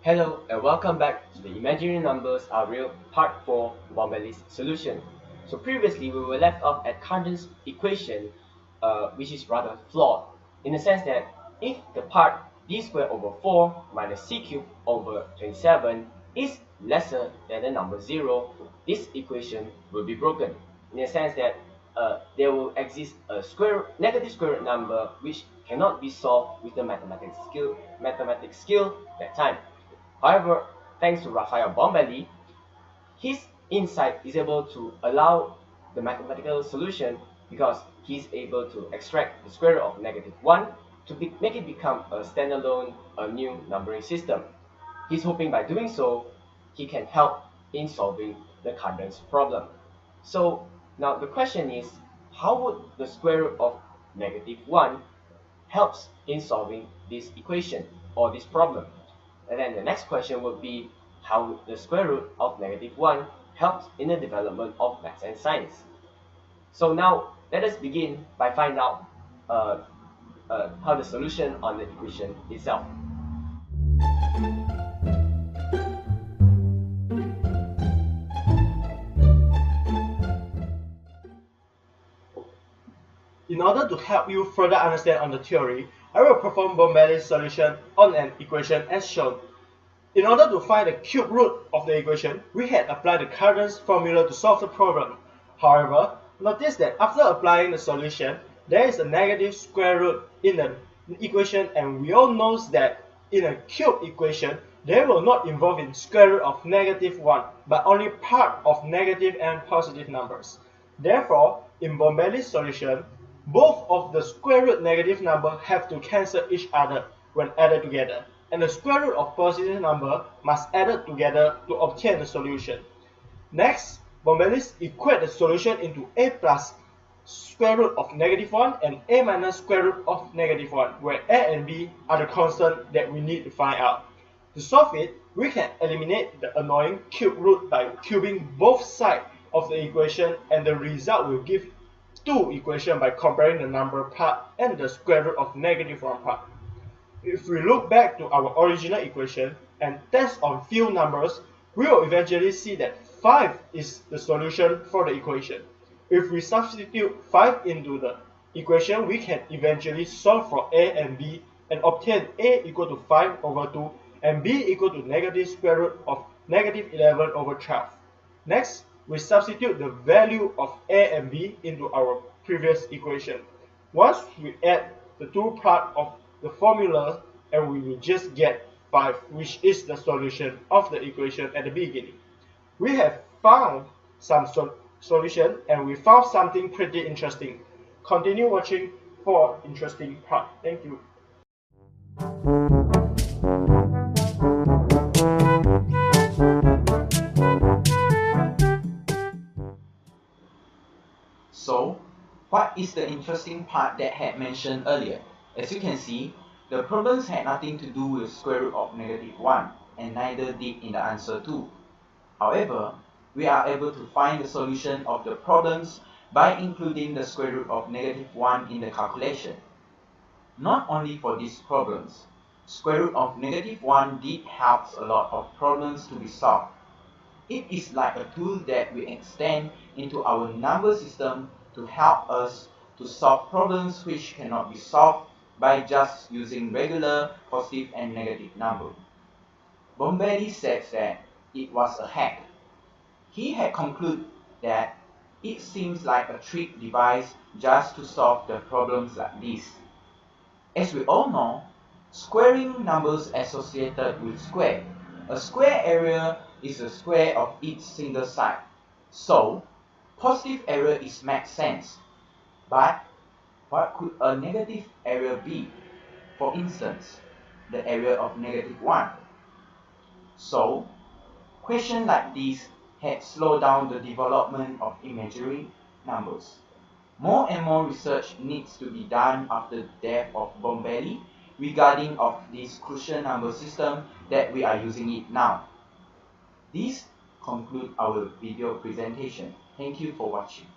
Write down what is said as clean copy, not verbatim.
Hello and welcome back to the Imaginary Numbers Are Real Part 4 Bomberley's solution. So previously we were left off at Cardan's equation, which is rather flawed in the sense that if the part d squared over 4 minus c cubed over 27 is lesser than the number 0, this equation will be broken in the sense that there will exist a negative square root number which cannot be solved with the mathematics skill that time. However, thanks to Raphael Bombelli, his insight is able to allow the mathematical solution because he's able to extract the square root of -1 to make it become a standalone, a new numbering system. He's hoping by doing so, he can help in solving the Cardan's problem. So now the question is, how would the square root of -1 helps in solving this equation or this problem? And then the next question would be how the square root of -1 helps in the development of maths and science. So now let us begin by finding out how the solution on the equation itself. In order to help you further understand on the theory, I will perform Bombelli's solution on an equation as shown. In order to find the cube root of the equation, we had applied the Cardan's formula to solve the problem. However, notice that after applying the solution, there is a negative square root in the equation, and we all know that in a cube equation, they will not involve in square root of -1, but only part of negative and positive numbers. Therefore, in Bombelli's solution, both of the square root negative number have to cancel each other when added together, and the square root of positive number must added together to obtain the solution. Next, Bombelli equate the solution into a plus square root of -1 and a minus square root of -1, where a and b are the constant that we need to find out. To solve it, we can eliminate the annoying cube root by cubing both sides of the equation, and the result will give two equations by comparing the number part and the square root of -1 part. If we look back to our original equation and test on few numbers, we will eventually see that 5 is the solution for the equation. If we substitute 5 into the equation, we can eventually solve for a and b and obtain a equal to 5 over 2 and b equal to negative square root of -11 over 12. Next, we substitute the value of a and b into our previous equation. Once we add the two parts of the formula, and we will just get 5, which is the solution of the equation at the beginning. We have found some solution, and we found something pretty interesting. Continue watching for interesting part. Thank you. So, what is the interesting part that I had mentioned earlier? As you can see, the problems had nothing to do with square root of -1, and neither did in the answer 2. However, we are able to find the solution of the problems by including the square root of -1 in the calculation. Not only for these problems, square root of -1 did help a lot of problems to be solved. It is like a tool that we extend into our number system to help us to solve problems which cannot be solved by just using regular positive and negative number. Bombelli says that it was a hack. He had concluded that it seems like a trick device just to solve the problems like this. As we all know, squaring numbers associated with square. A square area is the square of each single side. So, positive area is makes sense. But what could a negative area be? For instance, the area of -1. So, questions like this had slowed down the development of imaginary numbers. More and more research needs to be done after the death of Bombelli regarding of this crucial number system that we are using it now. This concludes our video presentation. Thank you for watching.